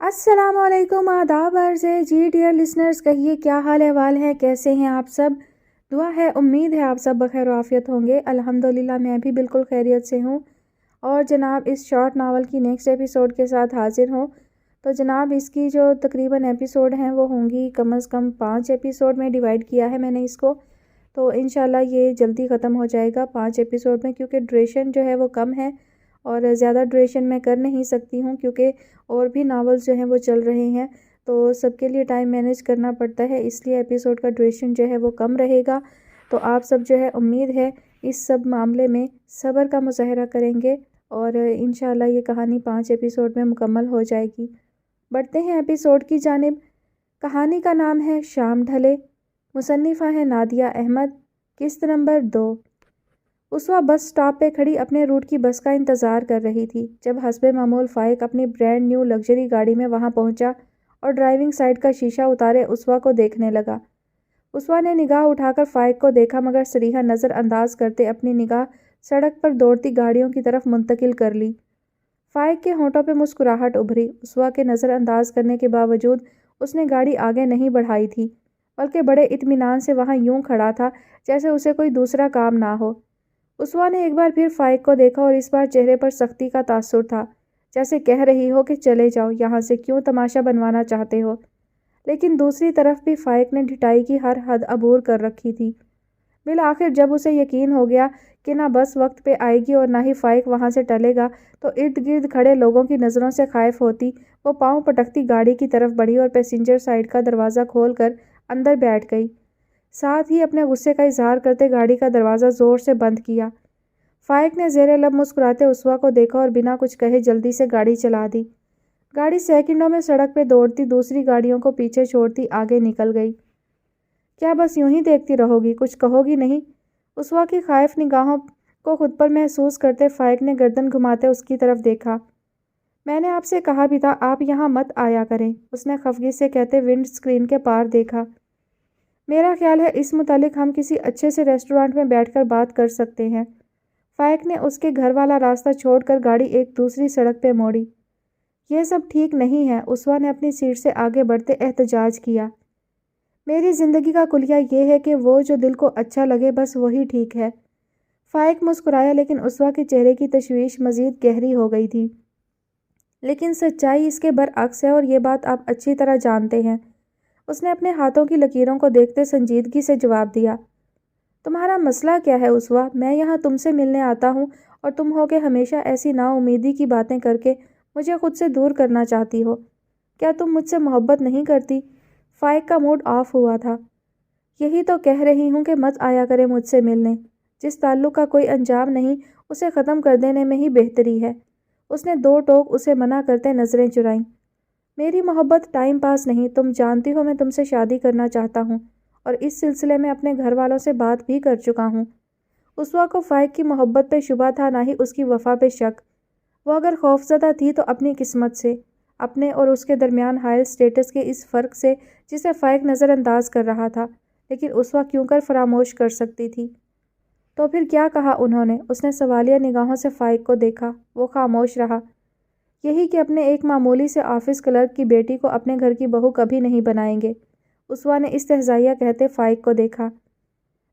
السلام علیکم، آداب عرض ہے جی ڈیئر لسنرز، کہیے کیا حال احوال ہے، کیسے ہیں آپ سب؟ دعا ہے، امید ہے آپ سب بخیر و عافیت ہوں گے۔ الحمدللہ میں بھی بالکل خیریت سے ہوں، اور جناب اس شارٹ ناول کی نیکسٹ ایپیسوڈ کے ساتھ حاضر ہوں۔ تو جناب اس کی جو تقریباً ایپیسوڈ ہیں وہ ہوں گی کم از کم 5 ایپیسوڈ میں ڈیوائیڈ کیا ہے میں نے اس کو، تو انشاءاللہ یہ جلدی ختم ہو جائے گا 5 ایپیسوڈ میں، کیونکہ ڈریشن جو ہے وہ کم ہے اور زیادہ ڈریشن میں کر نہیں سکتی ہوں، کیونکہ اور بھی ناولز جو ہیں وہ چل رہے ہیں، تو سب کے لیے ٹائم مینیج کرنا پڑتا ہے، اس لیے ایپیسوڈ کا ڈریشن جو ہے وہ کم رہے گا۔ تو آپ سب جو ہے امید ہے اس سب معاملے میں صبر کا مظاہرہ کریں گے، اور انشاءاللہ یہ کہانی 5 ایپیسوڈ میں مکمل ہو جائے گی۔ بڑھتے ہیں ایپیسوڈ کی جانب۔ کہانی کا نام ہے شام ڈھلے، مصنفہ ہے نادیہ احمد، قسط نمبر 2۔ اسوا بس سٹاپ پہ کھڑی اپنے روٹ کی بس کا انتظار کر رہی تھی جب حسب معمول فائق اپنی برانڈ نیو لگژری گاڑی میں وہاں پہنچا اور ڈرائیونگ سائیڈ کا شیشہ اتارے اسوا کو دیکھنے لگا۔ اسوا نے نگاہ اٹھا کر فائق کو دیکھا، مگر صریحا نظر انداز کرتے اپنی نگاہ سڑک پر دوڑتی گاڑیوں کی طرف منتقل کر لی۔ فائق کے ہونٹوں پہ مسکراہٹ ابھری۔ اسوا کے نظر انداز کرنے کے باوجود اس نے گاڑی آگے نہیں بڑھائی تھی، بلکہ بڑے اطمینان سے وہاں یوں کھڑا تھا جیسے اسے کوئی دوسرا کام نہ ہو۔ اسوا نے ایک بار پھر فائق کو دیکھا اور اس بار چہرے پر سختی کا تاثر تھا، جیسے کہہ رہی ہو کہ چلے جاؤ یہاں سے، کیوں تماشا بنوانا چاہتے ہو؟ لیکن دوسری طرف بھی فائق نے ڈھٹائی کی ہر حد عبور کر رکھی تھی۔ بالآخر جب اسے یقین ہو گیا کہ نہ بس وقت پہ آئے گی اور نہ ہی فائق وہاں سے ٹلے گا، تو ارد گرد کھڑے لوگوں کی نظروں سے خائف ہوتی وہ پاؤں پٹکتی گاڑی کی طرف بڑھی اور پیسنجر سائیڈ کا دروازہ کھول کر اندر بیٹھ گئی، ساتھ ہی اپنے غصے کا اظہار کرتے گاڑی کا دروازہ زور سے بند کیا۔ فائق نے زیر لب مسکراتے اسوا کو دیکھا اور بنا کچھ کہے جلدی سے گاڑی چلا دی۔ گاڑی سیکنڈوں میں سڑک پہ دوڑتی دوسری گاڑیوں کو پیچھے چھوڑتی آگے نکل گئی۔ کیا بس یوں ہی دیکھتی رہو گی، کچھ کہو گی نہیں؟ اسوا کی خائف نگاہوں کو خود پر محسوس کرتے فائق نے گردن گھماتے اس کی طرف دیکھا۔ میں نے آپ سے کہا بھی تھا آپ یہاں مت آیا کریں، اس نے خفگی سے کہتے ونڈ سکرین کے پار دیکھا۔ میرا خیال ہے اس متعلق ہم کسی اچھے سے ریسٹورانٹ میں بیٹھ کر بات کر سکتے ہیں۔ فائق نے اس کے گھر والا راستہ چھوڑ کر گاڑی ایک دوسری سڑک پہ موڑی۔ یہ سب ٹھیک نہیں ہے، اسوا نے اپنی سیٹ سے آگے بڑھتے احتجاج کیا۔ میری زندگی کا کلیہ یہ ہے کہ وہ جو دل کو اچھا لگے بس وہی ٹھیک ہے۔ فائق مسکرایا، لیکن اسوا کے چہرے کی تشویش مزید گہری ہو گئی تھی۔ لیکن سچائی اس کے برعکس ہے اور یہ بات آپ اچھی طرح جانتے ہیں، اس نے اپنے ہاتھوں کی لکیروں کو دیکھتے سنجیدگی سے جواب دیا۔ تمہارا مسئلہ کیا ہے اسوا؟ میں یہاں تم سے ملنے آتا ہوں اور تم ہو کہ ہمیشہ ایسی نا امیدی کی باتیں کر کے مجھے خود سے دور کرنا چاہتی ہو۔ کیا تم مجھ سے محبت نہیں کرتی؟ فائق کا موڈ آف ہوا تھا۔ یہی تو کہہ رہی ہوں کہ مت آیا کرے مجھ سے ملنے، جس تعلق کا کوئی انجام نہیں اسے ختم کر دینے میں ہی بہتری ہے۔ اس نے دو ٹوک اسے منع کرتے نظریں چرائیں۔ میری محبت ٹائم پاس نہیں، تم جانتی ہو میں تم سے شادی کرنا چاہتا ہوں اور اس سلسلے میں اپنے گھر والوں سے بات بھی کر چکا ہوں۔ اسوا کو فائق کی محبت پہ شبہ تھا، نہ ہی اس کی وفا پہ شک۔ وہ اگر خوفزدہ تھی تو اپنی قسمت سے، اپنے اور اس کے درمیان حائل سٹیٹس کے اس فرق سے جسے فائق نظر انداز کر رہا تھا، لیکن اسوا کیوں کر فراموش کر سکتی تھی؟ تو پھر کیا کہا انہوں نے؟ اس نے سوالیہ نگاہوں سے فائق کو دیکھا۔ وہ خاموش رہا۔ یہی کہ اپنے ایک معمولی سے آفس کلرک کی بیٹی کو اپنے گھر کی بہو کبھی نہیں بنائیں گے۔ اسوا نے استہزائیہ کہتے فائق کو دیکھا۔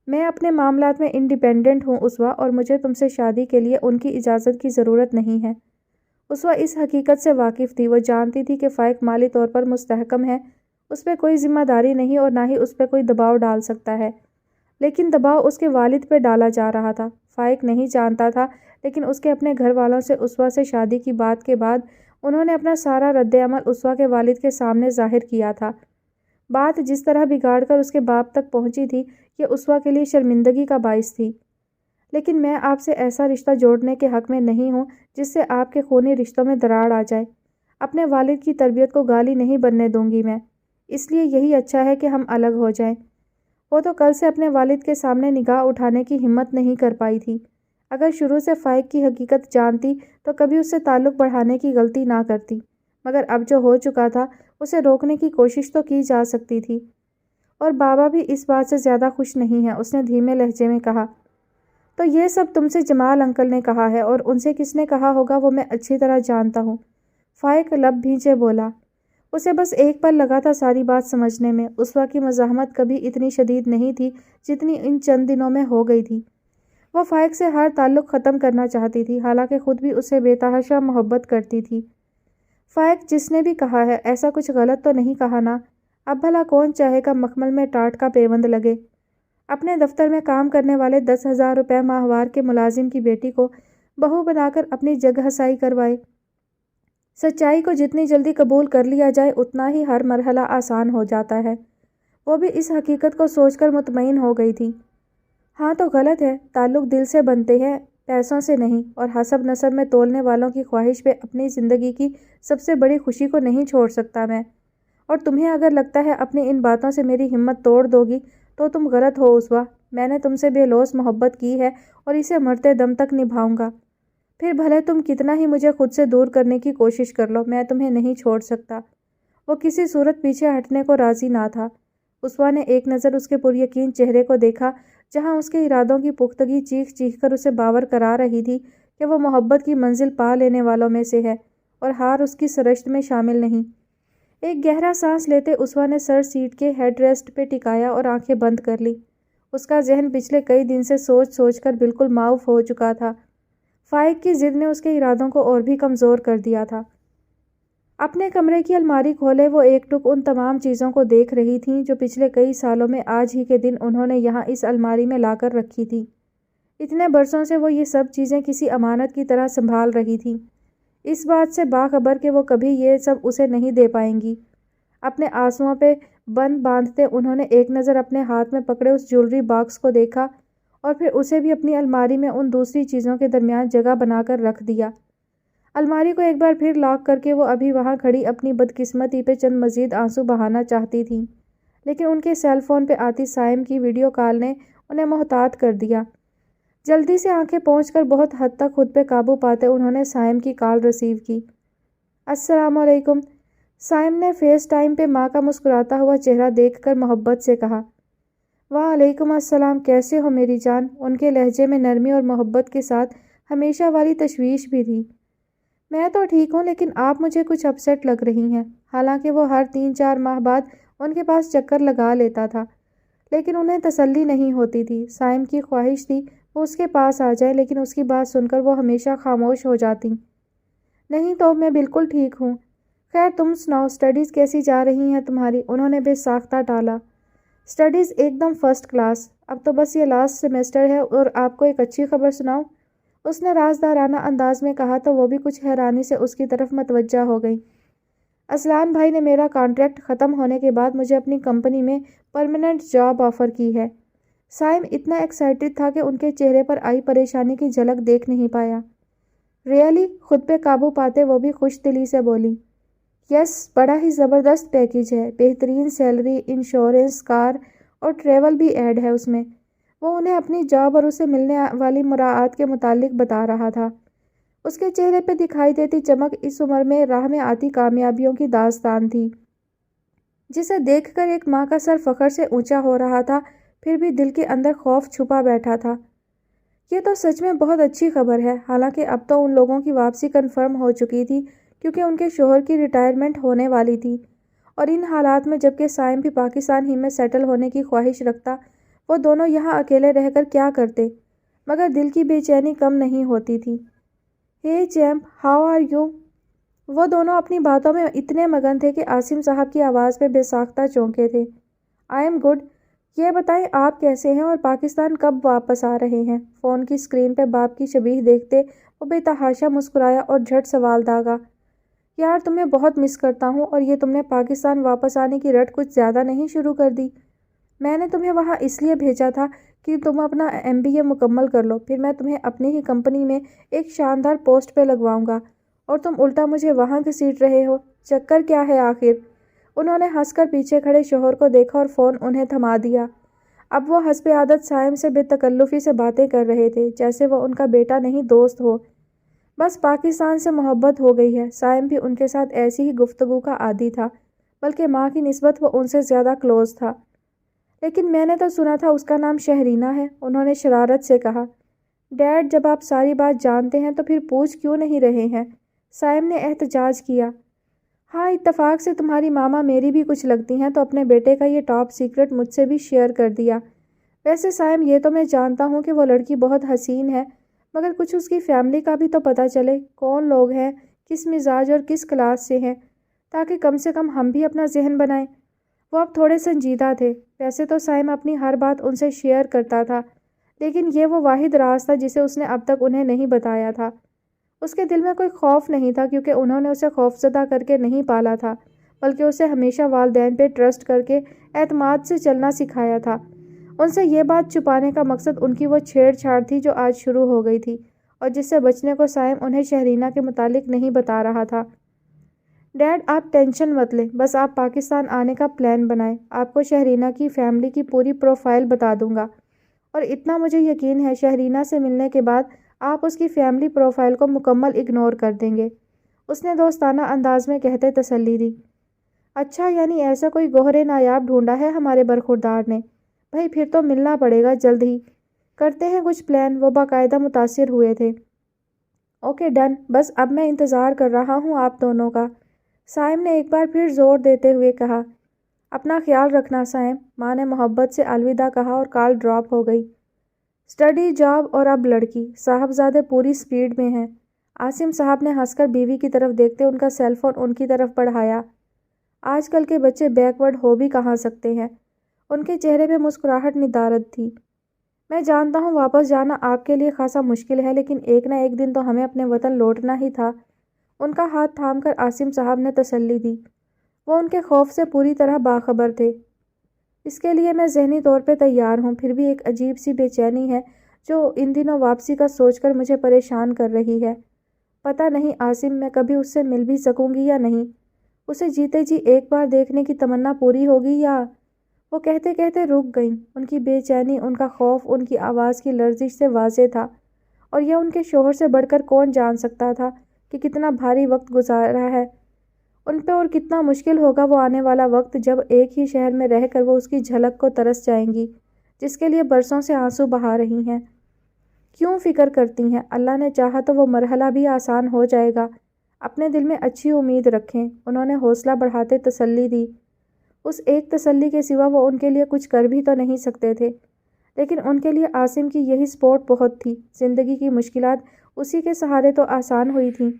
میں اپنے معاملات میں انڈیپینڈنٹ ہوں اسوا، اور مجھے تم سے شادی کے لیے ان کی اجازت کی ضرورت نہیں ہے۔ اسوا اس حقیقت سے واقف تھی، وہ جانتی تھی کہ فائق مالی طور پر مستحکم ہے، اس پہ کوئی ذمہ داری نہیں اور نہ ہی اس پہ کوئی دباؤ ڈال سکتا ہے، لیکن دباؤ اس کے والد پہ ڈالا جا رہا تھا۔ فائق نہیں جانتا تھا، لیکن اس کے اپنے گھر والوں سے اسوا سے شادی کی بات کے بعد انہوں نے اپنا سارا رد عمل اسوا کے والد کے سامنے ظاہر کیا تھا۔ بات جس طرح بگاڑ کر اس کے باپ تک پہنچی تھی، یہ اسوا کے لیے شرمندگی کا باعث تھی۔ لیکن میں آپ سے ایسا رشتہ جوڑنے کے حق میں نہیں ہوں جس سے آپ کے خونی رشتوں میں دراڑ آ جائے۔ اپنے والد کی تربیت کو گالی نہیں بننے دوں گی میں، اس لیے یہی اچھا ہے کہ ہم الگ ہو جائیں۔ وہ تو کل سے اپنے والد کے سامنے نگاہ اٹھانے کی ہمت نہیں کر پائی تھی۔ اگر شروع سے فائق کی حقیقت جانتی تو کبھی اس سے تعلق بڑھانے کی غلطی نہ کرتی، مگر اب جو ہو چکا تھا اسے روکنے کی کوشش تو کی جا سکتی تھی۔ اور بابا بھی اس بات سے زیادہ خوش نہیں ہیں، اس نے دھیمے لہجے میں کہا۔ تو یہ سب تم سے جمال انکل نے کہا ہے، اور ان سے کس نے کہا ہوگا وہ میں اچھی طرح جانتا ہوں۔ فائق لب بھینچے بولا۔ اسے بس ایک پل لگا تھا ساری بات سمجھنے میں۔ اسوا کی مزاحمت کبھی اتنی شدید نہیں تھی جتنی ان چند دنوں میں ہو گئی تھی۔ وہ فائق سے ہر تعلق ختم کرنا چاہتی تھی، حالانکہ خود بھی اسے بے تحاشا محبت کرتی تھی۔ فائق جس نے بھی کہا ہے ایسا کچھ غلط تو نہیں کہا نا؟ اب بھلا کون چاہے گا مخمل میں ٹاٹ کا پیوند لگے؟ اپنے دفتر میں کام کرنے والے 10,000 روپے ماہوار کے ملازم کی بیٹی کو بہو بنا کر اپنی جگہ ہسائی کروائے۔ سچائی کو جتنی جلدی قبول کر لیا جائے اتنا ہی ہر مرحلہ آسان ہو جاتا ہے۔ وہ بھی اس حقیقت کو سوچ کر مطمئن ہو گئی تھی۔ ہاں تو غلط ہے، تعلق دل سے بنتے ہیں، پیسوں سے نہیں، اور حسب نسب میں تولنے والوں کی خواہش پہ اپنی زندگی کی سب سے بڑی خوشی کو نہیں چھوڑ سکتا میں۔ اور تمہیں اگر لگتا ہے اپنی ان باتوں سے میری ہمت توڑ دو گی تو تم غلط ہو اسوا۔ میں نے تم سے بے لوث محبت کی ہے اور اسے مرتے دم تک نبھاؤں گا۔ پھر بھلے تم کتنا ہی مجھے خود سے دور کرنے کی کوشش کر لو، میں تمہیں نہیں چھوڑ سکتا۔ وہ کسی صورت پیچھے ہٹنے کو راضی نہ تھا۔ اسوا نے ایک نظر اس کے پر یقین چہرے کو دیکھا جہاں اس کے ارادوں کی پختگی چیخ چیخ کر اسے باور کرا رہی تھی کہ وہ محبت کی منزل پا لینے والوں میں سے ہے اور ہار اس کی سرشت میں شامل نہیں۔ ایک گہرا سانس لیتے اسوا نے سر سیٹ کے ہیڈ ریسٹ پہ ٹکایا اور آنکھیں بند کر لی۔ اس کا ذہن پچھلے کئی دن سے سوچ سوچ کر بالکل معاف ہو چکا تھا۔ فائق کی ضد نے اس کے ارادوں کو اور بھی کمزور کر دیا تھا۔ اپنے کمرے کی الماری کھولے وہ ایک ٹک ان تمام چیزوں کو دیکھ رہی تھیں جو پچھلے کئی سالوں میں آج ہی کے دن انہوں نے یہاں اس الماری میں لا کر رکھی تھی۔ اتنے برسوں سے وہ یہ سب چیزیں کسی امانت کی طرح سنبھال رہی تھی، اس بات سے باخبر کہ وہ کبھی یہ سب اسے نہیں دے پائیں گی۔ اپنے آنسوؤں پہ بند باندھتے انہوں نے ایک نظر اپنے ہاتھ میں پکڑے اس جیولری باکس کو دیکھا اور پھر اسے بھی اپنی الماری میں ان دوسری چیزوں کے درمیان جگہ بنا کر رکھ دیا۔ الماری کو ایک بار پھر لاک کر کے وہ ابھی وہاں کھڑی اپنی بدقسمتی پہ چند مزید آنسو بہانا چاہتی تھیں، لیکن ان کے سیل فون پہ آتی سائم کی ویڈیو کال نے انہیں محتاط کر دیا۔ جلدی سے آنکھیں پونچھ کر بہت حد تک خود پہ قابو پاتے انہوں نے سائم کی کال ریسیو کی۔ السلام علیکم، سائم نے فیس ٹائم پہ ماں کا مسکراتا ہوا چہرہ دیکھ کر محبت سے کہا۔ وعلیکم السلام، کیسے ہو میری جان؟ ان کے لہجے میں نرمی اور محبت کے ساتھ ہمیشہ والی تشویش بھی تھی۔ میں تو ٹھیک ہوں، لیکن آپ مجھے کچھ اپسیٹ لگ رہی ہیں۔ حالانکہ وہ ہر 3-4 ماہ بعد ان کے پاس چکر لگا لیتا تھا، لیکن انہیں تسلی نہیں ہوتی تھی۔ سائم کی خواہش تھی وہ اس کے پاس آ جائے، لیکن اس کی بات سن کر وہ ہمیشہ خاموش ہو جاتی۔ نہیں تو میں بالکل ٹھیک ہوں۔ خیر تم سناؤ، اسٹڈیز کیسی جا رہی ہیں تمہاری؟ انہوں نے بے ساختہ ٹالا۔ اسٹڈیز ایک دم فرسٹ کلاس، اب تو بس یہ لاسٹ سیمسٹر ہے اور آپ کو ایک اچھی خبر سناؤں؟ اس نے رازدارانہ انداز میں کہا تو وہ بھی کچھ حیرانی سے اس کی طرف متوجہ ہو گئی۔ اصلان بھائی نے میرا کانٹریکٹ ختم ہونے کے بعد مجھے اپنی کمپنی میں پرماننٹ جاب آفر کی ہے۔ سائم اتنا ایکسائٹڈ تھا کہ ان کے چہرے پر آئی پریشانی کی جھلک دیکھ نہیں پایا۔ ریئلی؟ خود پہ قابو پاتے وہ بھی خوش دلی سے بولی۔ یس، بڑا ہی زبردست پیکیج ہے، بہترین سیلری، انشورنس، کار اور ٹریول بھی ایڈ ہے اس میں۔ وہ انہیں اپنی جاب اور اسے ملنے والی مراعات کے متعلق بتا رہا تھا۔ اس کے چہرے پہ دکھائی دیتی چمک اس عمر میں راہ میں آتی کامیابیوں کی داستان تھی، جسے دیکھ کر ایک ماں کا سر فخر سے اونچا ہو رہا تھا، پھر بھی دل کے اندر خوف چھپا بیٹھا تھا۔ یہ تو سچ میں بہت اچھی خبر ہے۔ حالانکہ اب تو ان لوگوں کی واپسی کنفرم ہو چکی تھی کیونکہ ان کے شوہر کی ریٹائرمنٹ ہونے والی تھی، اور ان حالات میں جبکہ سائم بھی پاکستان ہی میں سیٹل ہونے کی خواہش رکھتا، وہ دونوں یہاں اکیلے رہ کر کیا کرتے؟ مگر دل کی بے چینی کم نہیں ہوتی تھی۔ ہے چیمپ، ہاؤ آر یو؟ وہ دونوں اپنی باتوں میں اتنے مگن تھے کہ عاصم صاحب کی آواز پہ بے ساختہ چونکے تھے۔ آئی ایم گڈ، یہ بتائیں آپ کیسے ہیں اور پاکستان کب واپس آ رہے ہیں؟ فون کی اسکرین پہ باپ کی شبیہ دیکھتے وہ بے تحاشا مسکرایا اور جھٹ سوال داغا۔ یار تمہیں بہت مس کرتا ہوں، اور یہ تم نے پاکستان واپس آنے کی رٹ کچھ زیادہ نہیں شروع کر دی؟ میں نے تمہیں وہاں اس لیے بھیجا تھا کہ تم اپنا MBA مکمل کر لو، پھر میں تمہیں اپنی ہی کمپنی میں ایک شاندار پوسٹ پہ لگواؤں گا، اور تم الٹا مجھے وہاں گھسیٹ رہے ہو۔ چکر کیا ہے آخر؟ انہوں نے ہنس کر پیچھے کھڑے شوہر کو دیکھا اور فون انہیں تھما دیا۔ اب وہ حسب عادت سائم سے بے تکلفی سے باتیں کر رہے تھے، جیسے وہ ان کا بیٹا نہیں دوست ہو۔ بس پاکستان سے محبت ہو گئی ہے۔ سائم بھی ان کے ساتھ ایسی ہی گفتگو کا عادی تھا، بلکہ ماں کی نسبت وہ ان سے زیادہ کلوز تھا۔ لیکن میں نے تو سنا تھا اس کا نام شہرینہ ہے، انہوں نے شرارت سے کہا۔ ڈیڈ، جب آپ ساری بات جانتے ہیں تو پھر پوچھ کیوں نہیں رہے ہیں؟ سائم نے احتجاج کیا۔ ہاں اتفاق سے تمہاری ماما میری بھی کچھ لگتی ہیں تو اپنے بیٹے کا یہ ٹاپ سیکرٹ مجھ سے بھی شیئر کر دیا۔ ویسے سائم یہ تو میں جانتا ہوں کہ وہ لڑکی بہت حسین ہے، مگر کچھ اس کی فیملی کا بھی تو پتہ چلے، کون لوگ ہیں، کس مزاج اور کس کلاس سے ہیں، تاکہ کم سے کم ہم بھی اپنا ذہن بنائیں۔ وہ اب تھوڑے سنجیدہ تھے۔ ویسے تو سائم اپنی ہر بات ان سے شیئر کرتا تھا، لیکن یہ وہ واحد راز تھا جسے اس نے اب تک انہیں نہیں بتایا تھا۔ اس کے دل میں کوئی خوف نہیں تھا کیونکہ انہوں نے اسے خوفزدہ کر کے نہیں پالا تھا، بلکہ اسے ہمیشہ والدین پہ ٹرسٹ کر کے اعتماد سے چلنا سکھایا تھا۔ ان سے یہ بات چھپانے کا مقصد ان کی وہ چھیڑ چھاڑ تھی جو آج شروع ہو گئی تھی، اور جس سے بچنے کو سائم انہیں شہرینہ کے متعلق نہیں بتا رہا تھا۔ ڈیڈ آپ ٹینشن مت لیں، بس آپ پاکستان آنے کا پلان بنائیں، آپ کو شہرینہ کی فیملی کی پوری پروفائل بتا دوں گا، اور اتنا مجھے یقین ہے شہرینہ سے ملنے کے بعد آپ اس کی فیملی پروفائل کو مکمل اگنور کر دیں گے، اس نے دوستانہ انداز میں کہتے تسلی دی۔ اچھا یعنی ایسا کوئی گوہر نایاب ڈھونڈا ہے ہمارے برخوردار نے؟ بھائی پھر تو ملنا پڑے گا جلد ہی، کرتے ہیں کچھ پلان، وہ باقاعدہ متاثر ہوئے تھے۔ اوکے ڈن، بس اب میں انتظار کر رہا ہوں آپ دونوں کا، سائم نے ایک بار پھر زور دیتے ہوئے کہا۔ اپنا خیال رکھنا سائم، ماں نے محبت سے الوداع کہا اور کال ڈراپ ہو گئی۔ اسٹڈی، جاب اور اب لڑکی، صاحبزادے پوری سپیڈ میں ہیں۔ عاصم صاحب نے ہنس کر بیوی کی طرف دیکھتے ان کا سیل فون ان کی طرف بڑھایا۔ آج کل کے بچے بیک ورڈ ہو بھی کہاں سکتے ہیں؟ ان کے چہرے پہ مسکراہٹ ندارت تھی۔ میں جانتا ہوں واپس جانا آپ کے لیے خاصا مشکل ہے، لیکن ایک نہ ایک دن تو ہمیں اپنے وطن لوٹنا ہی تھا۔ ان کا ہاتھ تھام کر عاصم صاحب نے تسلی دی۔ وہ ان کے خوف سے پوری طرح باخبر تھے۔ اس کے لیے میں ذہنی طور پہ تیار ہوں، پھر بھی ایک عجیب سی بے چینی ہے جو ان دنوں واپسی کا سوچ کر مجھے پریشان کر رہی ہے۔ پتہ نہیں عاصم میں کبھی اس سے مل بھی سکوں گی یا نہیں، اسے جیتے جی ایک بار دیکھنے کی تمنا پوری ہوگی یا… وہ کہتے کہتے رک گئیں۔ ان کی بے چینی، ان کا خوف ان کی آواز کی لرزش سے واضح تھا، اور یہ ان کے شوہر سے بڑھ کر کون جان سکتا تھا کہ کتنا بھاری وقت گزارا ہے ان پہ، اور کتنا مشکل ہوگا وہ آنے والا وقت جب ایک ہی شہر میں رہ کر وہ اس کی جھلک کو ترس جائیں گی جس کے لیے برسوں سے آنسو بہا رہی ہیں۔ کیوں فکر کرتی ہیں؟ اللہ نے چاہا تو وہ مرحلہ بھی آسان ہو جائے گا، اپنے دل میں اچھی امید رکھیں، انہوں نے حوصلہ بڑھاتے تسلی دی۔ اس ایک تسلی کے سوا وہ ان کے لیے کچھ کر بھی تو نہیں سکتے تھے، لیکن ان کے لیے عاصم کی یہی سپورٹ بہت تھی۔ زندگی کی مشکلات اسی کے سہارے تو آسان ہوئی تھیں۔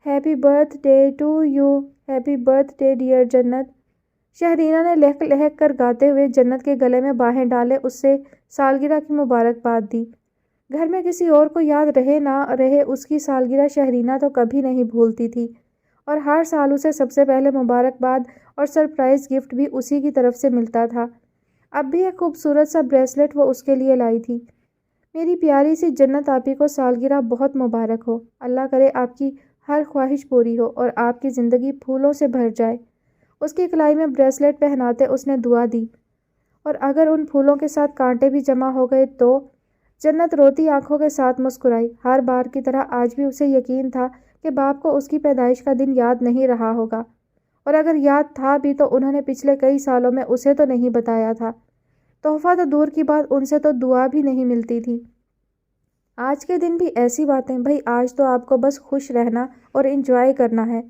Happy birthday to you, happy birthday dear Jannat, Shahrina نے لہک لہک کر گاتے ہوئے جنت کے گلے میں باہیں ڈالے اس سے سالگرہ کی مبارکباد دی۔ گھر میں کسی اور کو یاد رہے نہ رہے، اس کی سالگرہ شہرینہ تو کبھی نہیں بھولتی تھی، اور ہر سال اسے سب سے پہلے مبارکباد اور سرپرائز گفٹ بھی اسی کی طرف سے ملتا تھا۔ اب بھی ایک خوبصورت سا بریسلٹ وہ اس کے لیے لائی تھی۔ میری پیاری سی جنت آپی کو سالگرہ بہت مبارک ہو، اللہ کرے آپ کی ہر خواہش پوری ہو اور آپ کی زندگی پھولوں سے بھر جائے۔ اس کی کلائی میں بریسلٹ پہناتے اس نے دعا دی، اور اگر ان پھولوں کے ساتھ کانٹے بھی جمع ہو گئے تو… جنت روتی آنکھوں کے ساتھ مسکرائی۔ ہر بار کی طرح آج بھی اسے یقین تھا کہ باپ کو اس کی پیدائش کا دن یاد نہیں رہا ہوگا، اور اگر یاد تھا بھی تو انہوں نے پچھلے کئی سالوں میں اسے تو نہیں بتایا تھا۔ تحفہ تو دور کی بات، ان سے تو دعا بھی نہیں ملتی تھی۔ آج کے دن بھی ایسی باتیں، بھئی آج تو آپ کو بس خوش رہنا اور انجوائے کرنا ہے۔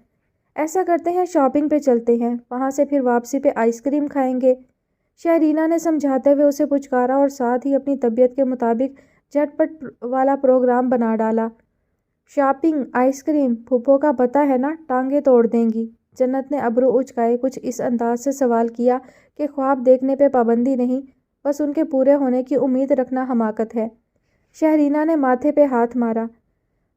ایسا کرتے ہیں شاپنگ پہ چلتے ہیں، وہاں سے پھر واپسی پہ آئس کریم کھائیں گے، شہرینہ نے سمجھاتے ہوئے اسے پچکارا، اور ساتھ ہی اپنی طبیعت کے مطابق جھٹ پٹ والا پروگرام بنا ڈالا۔ شاپنگ، آئس کریم، پھپھو کا پتہ ہے نا ٹانگیں توڑ دیں گی۔ جنت نے ابرو اچکائے کچھ اس انداز سے سوال کیا کہ خواب دیکھنے پہ پابندی نہیں، بس ان کے پورے ہونے کی امید رکھنا حماقت ہے۔ شہرینہ نے ماتھے پہ ہاتھ مارا۔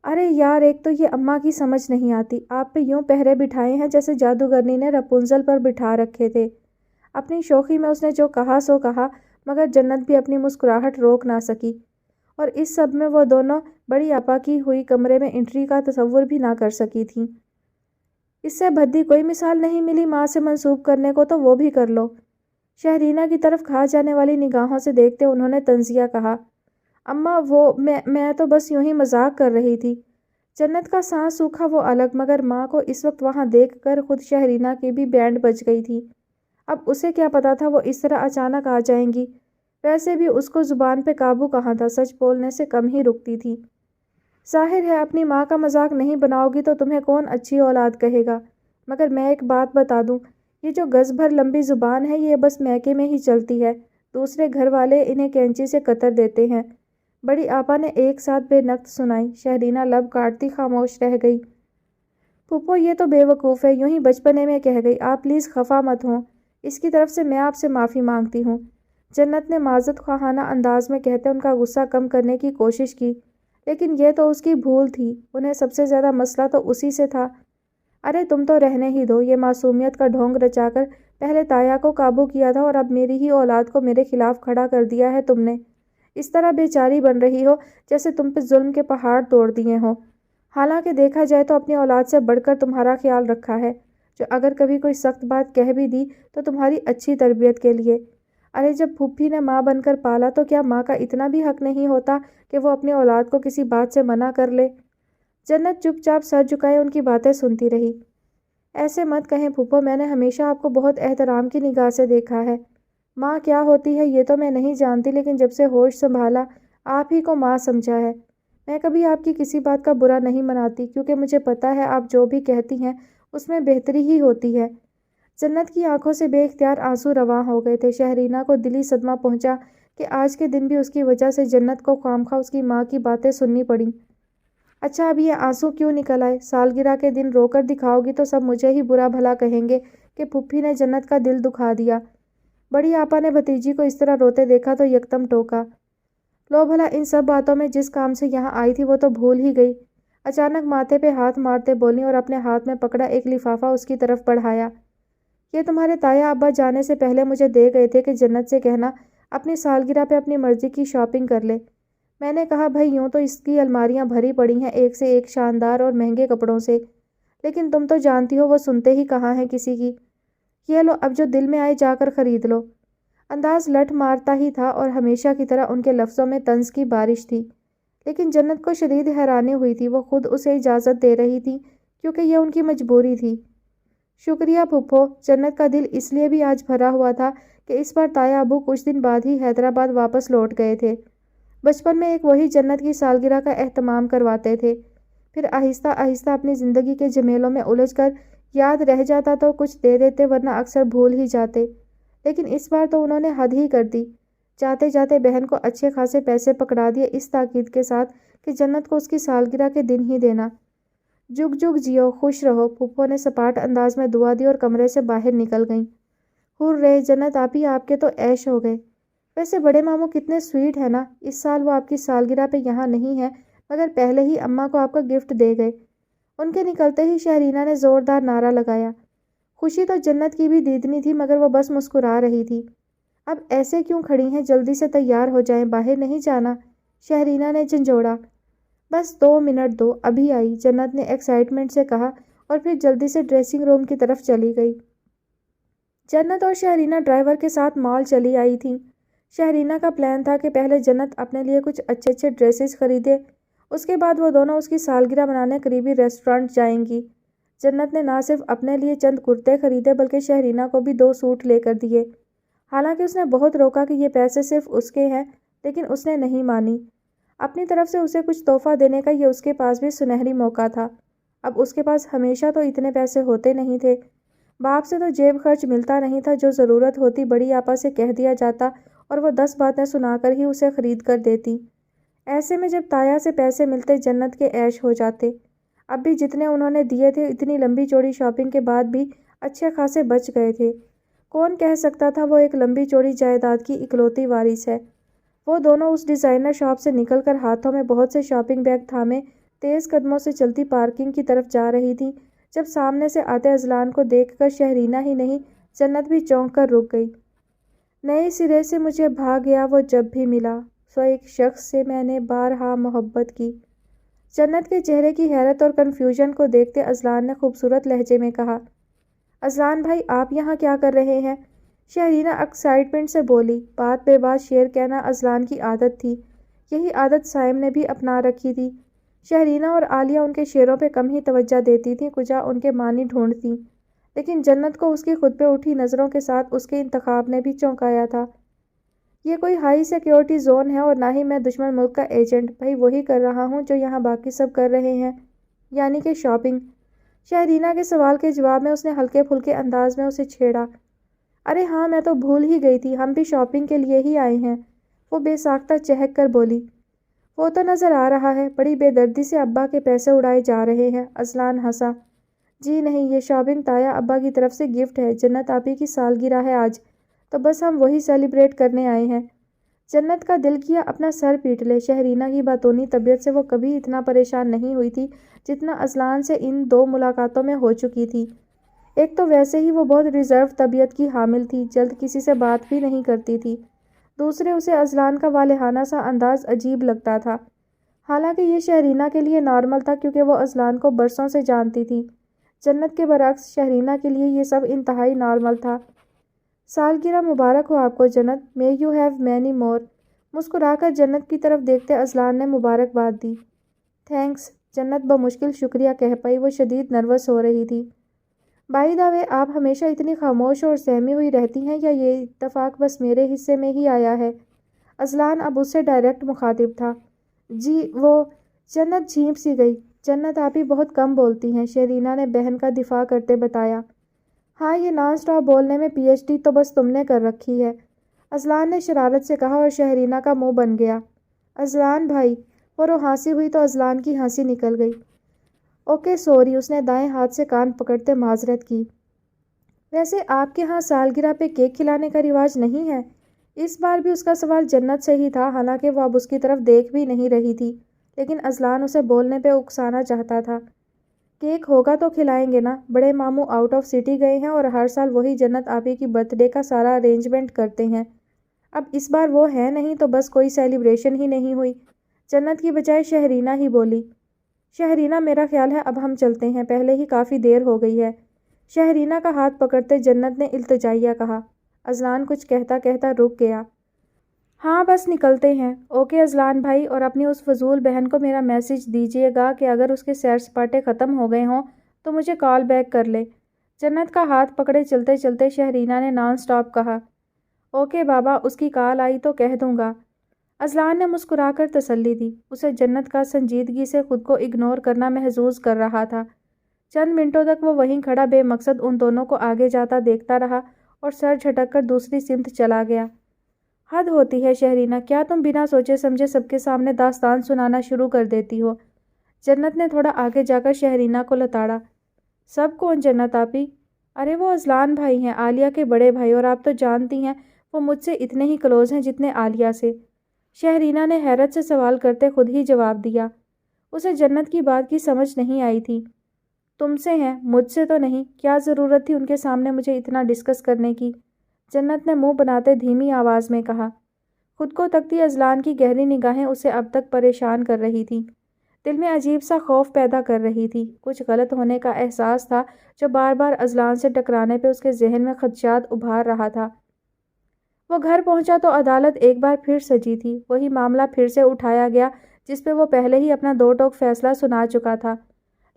ارے یار، ایک تو یہ اماں کی سمجھ نہیں آتی، آپ پہ یوں پہرے بٹھائے ہیں جیسے جادوگرنی نے رپنزل پر بٹھا رکھے تھے۔ اپنی شوخی میں اس نے جو کہا سو کہا، مگر جنت بھی اپنی مسکراہٹ روک نہ سکی، اور اس سب میں وہ دونوں بڑی آپا کی ہوئی کمرے میں انٹری کا تصور بھی نہ کر سکی تھیں۔ اس سے بھدی کوئی مثال نہیں ملی ماں سے منسوب کرنے کو، تو وہ بھی کر لو۔ شہرینہ کی طرف کھا جانے والی نگاہوں سے دیکھتے انہوں نے طنزیہ کہا۔ اماں میں تو بس یوں ہی مذاق کر رہی تھی۔ جنت کا سانس سوکھا وہ الگ، مگر ماں کو اس وقت وہاں دیکھ کر خود شہرینہ کی بھی بینڈ بج گئی تھی۔ اب اسے کیا پتا تھا وہ اس طرح اچانک آ جائیں گی، ویسے بھی اس کو زبان پہ قابو کہاں تھا، سچ بولنے سے کم ہی رکتی تھی۔ ظاہر ہے اپنی ماں کا مذاق نہیں بناؤ گی تو تمہیں کون اچھی اولاد کہے گا، مگر میں ایک بات بتا دوں، یہ جو گز بھر لمبی زبان ہے یہ بس میکے میں ہی چلتی ہے، دوسرے گھر والے انہیں کینچی سے کتر دیتے ہیں۔ بڑی آپا نے ایک ساتھ بے نقط سنائی۔ شہرینہ لب کاٹتی خاموش رہ گئی۔ پھوپھو یہ تو بے وقوف ہے، یوں ہی بچپنے میں کہہ گئی، آپ پلیز خفا مت ہوں، اس کی طرف سے میں آپ سے معافی مانگتی ہوں۔ جنت نے معذرت خواہانہ انداز میں کہتے ان کا غصہ کم کرنے کی کوشش کی، لیکن یہ تو اس کی بھول تھی، انہیں سب سے زیادہ مسئلہ تو اسی سے تھا۔ ارے تم تو رہنے ہی دو، یہ معصومیت کا ڈھونگ رچا کر پہلے تایا کو قابو کیا تھا اور اب میری ہی اولاد کو میرے خلاف کھڑا کر دیا ہے تم نے۔ اس طرح بیچاری بن رہی ہو جیسے تم پہ ظلم کے پہاڑ توڑ دیے ہوں، حالانکہ دیکھا جائے تو اپنی اولاد سے بڑھ کر تمہارا خیال رکھا ہے، جو اگر کبھی کوئی سخت بات کہہ بھی دی تو تمہاری اچھی تربیت کے لیے۔ ارے جب پھوپھی نے ماں بن کر پالا تو کیا ماں کا اتنا بھی حق نہیں ہوتا کہ وہ اپنی اولاد کو کسی بات سے منع کر لے؟ جنت چپ چاپ سر جھکائے ان کی باتیں سنتی رہی۔ ایسے مت کہیں پھوپھو، میں نے ہمیشہ آپ کو بہت احترام کی نگاہ سے دیکھا ہے۔ ماں کیا ہوتی ہے یہ تو میں نہیں جانتی، لیکن جب سے ہوش سنبھالا آپ ہی کو ماں سمجھا ہے۔ میں کبھی آپ کی کسی بات کا برا نہیں مناتی، کیونکہ مجھے پتا ہے آپ جو بھی کہتی ہیں اس میں بہتری ہی ہوتی ہے۔ جنت کی آنکھوں سے بے اختیار آنسو رواں ہو گئے تھے۔ شہرینہ کو دلی صدمہ پہنچا کہ آج کے دن بھی اس کی وجہ سے جنت کو خوامخواہ اس کی ماں کی باتیں سننی پڑیں۔ اچھا اب یہ آنسو کیوں نکل آئے؟ سالگرہ کے دن رو کر دکھاؤ گی تو سب مجھے ہی برا بھلا کہیں گے کہ پھوپھی نے جنت کا دل دکھا دیا۔ بڑی آپا نے بھتیجی کو اس طرح روتے دیکھا تو یکدم ٹوکا، لو بھلا ان سب باتوں میں جس کام سے یہاں آئی تھی وہ تو بھول ہی گئی۔ اچانک ماتھے پہ ہاتھ مارتے بولی اور اپنے ہاتھ میں پکڑا ایک لفافہ اس کی طرف بڑھایا۔ یہ تمہارے تایا ابا جانے سے پہلے مجھے دے گئے تھے کہ جنت سے کہنا اپنی سالگرہ پہ اپنی مرضی کی شاپنگ کر لے۔ میں نے کہا بھائی یوں تو اس کی الماریاں بھری پڑی ہیں ایک سے ایک شاندار اور مہنگے کپڑوں سے، لیکن تم تو جانتی ہو وہ سنتے ہی کہاں ہیں کسی کی۔ یہ لو اب جو دل میں آئے جا کر خرید لو۔ انداز لٹ مارتا ہی تھا اور ہمیشہ کی طرح ان کے لفظوں میں طنز کی بارش تھی، لیکن جنت کو شدید حیرانی ہوئی تھی۔ وہ خود اسے اجازت دے رہی تھی کیونکہ یہ ان کی مجبوری تھی۔ شکریہ پھوپھو۔ جنت کا دل اس لیے بھی آج بھرا ہوا تھا کہ اس بار تایا ابو کچھ دن بعد ہی حیدرآباد واپس لوٹ گئے تھے۔ بچپن میں ایک وہی جنت کی سالگرہ کا اہتمام کرواتے تھے، پھر آہستہ آہستہ اپنی زندگی کے جھمیلوں میں الجھ کر یاد رہ جاتا تو کچھ دے دیتے ورنہ اکثر بھول ہی جاتے، لیکن اس بار تو انہوں نے حد ہی کر دی۔ جاتے جاتے بہن کو اچھے خاصے پیسے پکڑا دیے اس تاکید کے ساتھ کہ جنت کو اس کی سالگرہ کے دن ہی دینا۔ جگ جگ جیو، خوش رہو۔ پھوپھو نے سپاٹ انداز میں دعا دی اور کمرے سے باہر نکل گئیں۔ ہرے جنت آپی، آپ کے تو عیش ہو گئے۔ ویسے بڑے ماموں کتنے سویٹ ہے نا، اس سال وہ آپ کی سالگرہ پہ یہاں نہیں ہے مگر پہلے ہی اماں کو آپ کا گفٹ دے گئے۔ ان کے نکلتے ہی شہرینہ نے زوردار نعرہ لگایا۔ خوشی تو جنت کی بھی دیدنی تھی مگر وہ بس مسکرا رہی تھی۔ اب ایسے کیوں کھڑی ہیں، جلدی سے تیار ہو جائیں، باہر نہیں جانا؟ شہرینہ نے جھنجھوڑا۔ بس 2 منٹ دو، ابھی آئی، جنت نے ایکسائٹمنٹ سے کہا اور پھر جلدی سے ڈریسنگ روم کی طرف چلی گئی۔ جنت اور شہرینہ ڈرائیور کے ساتھ مال چلی آئی تھیں۔ شہرینہ کا پلان تھا کہ پہلے جنت اپنے لیے کچھ اچھے اچھے ڈریسز خریدے، اس کے بعد وہ دونوں اس کی سالگرہ منانے قریبی ریسٹورانٹ جائیں گی۔ جنت نے نہ صرف اپنے لیے چند کرتے خریدے بلکہ شہرینہ کو بھی 2 سوٹ لے کر دیے۔ حالانکہ اس نے بہت روکا کہ یہ پیسے صرف اس کے ہیں، لیکن اس نے نہیں مانی۔ اپنی طرف سے اسے کچھ تحفہ دینے کا یہ اس کے پاس بھی سنہری موقع تھا۔ اب اس کے پاس ہمیشہ تو اتنے پیسے ہوتے نہیں تھے، باپ سے تو جیب خرچ ملتا نہیں تھا، جو ضرورت ہوتی بڑی آپا سے کہہ دیا جاتا اور وہ 10 باتیں سنا کر ہی اسے خرید کر دیتی۔ ایسے میں جب تایا سے پیسے ملتے جنت کے عیش ہو جاتے۔ اب بھی جتنے انہوں نے دیے تھے اتنی لمبی چوڑی شاپنگ کے بعد بھی اچھے خاصے بچ گئے تھے۔ کون کہہ سکتا تھا وہ ایک لمبی چوڑی جائیداد کی اکلوتی وارث ہے۔ وہ دونوں اس ڈیزائنر شاپ سے نکل کر ہاتھوں میں بہت سے شاپنگ بیگ تھامے تیز قدموں سے چلتی پارکنگ کی طرف جا رہی تھیں جب سامنے سے آتے اذلان کو دیکھ کر شہرینہ ہی نہیں جنت بھی چونک کر رک گئی۔ نئے سرے سے مجھے بھا گیا وہ جب بھی ملا، سو ایک شخص سے میں نے بارہا محبت کی۔ جنت کے چہرے کی حیرت اور کنفیوژن کو دیکھتے اذلان نے خوبصورت لہجے میں کہا، اذلان بھائی آپ یہاں کیا کر رہے ہیں؟ شہرینہ ایکسائٹمنٹ سے بولی۔ بات بے بات شعر کہنا اذلان کی عادت تھی، یہی عادت صائم نے بھی اپنا رکھی تھی۔ شہرینہ اور عالیہ ان کے شعروں پہ کم ہی توجہ دیتی تھیں، کجا ان کے معنی ڈھونڈتیں، لیکن جنت کو اس کی خود پہ اٹھی نظروں کے ساتھ اس کے انتخاب نے بھی چونکایا تھا۔ یہ کوئی ہائی سیکیورٹی زون ہے اور نہ ہی میں دشمن ملک کا ایجنٹ، بھائی وہی کر رہا ہوں جو یہاں باقی سب کر رہے ہیں، یعنی کہ شاپنگ۔ شہرینہ کے سوال کے جواب میں اس نے ہلکے پھلکے انداز میں اسے چھیڑا۔ ارے ہاں، میں تو بھول ہی گئی تھی، ہم بھی شاپنگ کے لیے ہی آئے ہیں، وہ بے ساختہ چہک کر بولی۔ وہ تو نظر آ رہا ہے، بڑی بے دردی سے ابا کے پیسے اڑائے جا رہے ہیں، اذلان ہنسا۔ جی نہیں، یہ شاپنگ تایا ابا کی طرف سے گفٹ ہے، جنت آپی کی سالگرہ ہے آج، تو بس ہم وہی سیلیبریٹ کرنے آئے ہیں۔ جنت کا دل کیا اپنا سر پیٹ لے، شہرینہ کی باتونی طبیعت سے وہ کبھی اتنا پریشان نہیں ہوئی تھی جتنا اذلان سے ان 2 ملاقاتوں میں ہو چکی تھی۔ ایک تو ویسے ہی وہ بہت ریزرو طبیعت کی حامل تھی، جلد کسی سے بات بھی نہیں کرتی تھی، دوسرے اسے اذلان کا والہانہ سا انداز عجیب لگتا تھا، حالانکہ یہ شہرینہ کے لیے نارمل تھا کیونکہ وہ اذلان کو برسوں سے جانتی تھی۔ جنت کے برعکس شہرینہ کے لیے یہ سب انتہائی نارمل تھا۔ سالگرہ مبارک ہو آپ کو جنت، may you have many more. مسکرا کر جنت کی طرف دیکھتے اذلان نے مبارکباد دی۔ تھینکس، جنت بمشکل شکریہ کہہ پائی، وہ شدید نروس ہو رہی تھی۔ بائی دا وے، آپ ہمیشہ اتنی خاموش اور سہمی ہوئی رہتی ہیں یا یہ اتفاق بس میرے حصے میں ہی آیا ہے؟ اذلان اب اس سے ڈائریکٹ مخاطب تھا۔ جی وہ، جنت جھینپ سی گئی۔ جنت آپی بہت کم بولتی ہیں، شہرینہ نے بہن کا دفاع کرتے بتایا۔ ہاں، یہ نان سٹاپ بولنے میں پی ایچ ڈی تو بس تم نے کر رکھی ہے، اذلان نے شرارت سے کہا اور شہرینہ کا منہ بن گیا۔ اذلان بھائی، اور وہ ہنسی ہوئی تو اذلان کی ہنسی نکل گئی۔ اوکے سوری، اس نے دائیں ہاتھ سے کان پکڑتے معذرت کی۔ ویسے آپ کے ہاں سالگرہ پہ کیک کھلانے کا رواج نہیں ہے؟ اس بار بھی اس کا سوال جنت سے ہی تھا، حالانکہ وہ اب اس کی طرف دیکھ بھی نہیں رہی تھی، لیکن اذلان اسے بولنے پہ اکسانا چاہتا تھا۔ کیک ہوگا تو کھلائیں گے نا، بڑے ماموں آؤٹ آف سٹی گئے ہیں اور ہر سال وہی جنت آپی کی برتھ ڈے کا سارا ارینجمنٹ کرتے ہیں، اب اس بار وہ ہے نہیں تو بس کوئی سیلیبریشن ہی نہیں ہوئی، جنت کی بجائے شہرینہ ہی بولی۔ شہرینہ، میرا خیال ہے اب ہم چلتے ہیں، پہلے ہی کافی دیر ہو گئی ہے، شہرینہ کا ہاتھ پکڑتے جنت نے التجائیہ کہا۔ اذلان کچھ کہتا کہتا رک گیا۔ ہاں بس نکلتے ہیں۔ اوکے اذلان بھائی، اور اپنی اس فضول بہن کو میرا میسج دیجیے گا کہ اگر اس کے سیر سپاٹے ختم ہو گئے ہوں تو مجھے کال بیک کر لے۔ جنت کا ہاتھ پکڑے چلتے چلتے شہرینہ نے نان سٹاپ کہا۔ اوکے بابا، اس کی کال آئی تو کہہ دوں گا، اذلان نے مسکرا کر تسلی دی۔ اسے جنت کا سنجیدگی سے خود کو اگنور کرنا محظوظ کر رہا تھا۔ چند منٹوں تک وہ وہیں کھڑا بے مقصد ان دونوں کو آگے جاتا دیکھتا رہا اور سر جھٹک کر دوسری سمت چلا گیا۔ حد ہوتی ہے شہرینہ، کیا تم بنا سوچے سمجھے سب کے سامنے داستان سنانا شروع کر دیتی ہو؟ جنت نے تھوڑا آگے جا کر شہرینہ کو لتاڑا۔ سب کون جنت آپی؟ ارے وہ اذلان بھائی ہیں، عالیہ کے بڑے بھائی، اور آپ تو جانتی ہیں وہ مجھ سے اتنے ہی کلوز ہیں جتنے عالیہ سے۔ شہرینہ نے حیرت سے سوال کرتے خود ہی جواب دیا۔ اسے جنت کی بات کی سمجھ نہیں آئی تھی۔ تم سے ہیں، مجھ سے تو نہیں، کیا ضرورت تھی ان کے سامنے مجھے اتنا ڈسکس کرنے کی؟ جنت نے منہ بناتے دھیمی آواز میں کہا۔ خود کو تکتی اذلان کی گہری نگاہیں اسے اب تک پریشان کر رہی تھیں، دل میں عجیب سا خوف پیدا کر رہی تھی، کچھ غلط ہونے کا احساس تھا جو بار بار اذلان سے ٹکرانے پہ اس کے ذہن میں خدشات ابھار رہا تھا۔ وہ گھر پہنچا تو عدالت ایک بار پھر سجی تھی، وہی معاملہ پھر سے اٹھایا گیا جس پہ وہ پہلے ہی اپنا دو ٹوک فیصلہ سنا چکا تھا،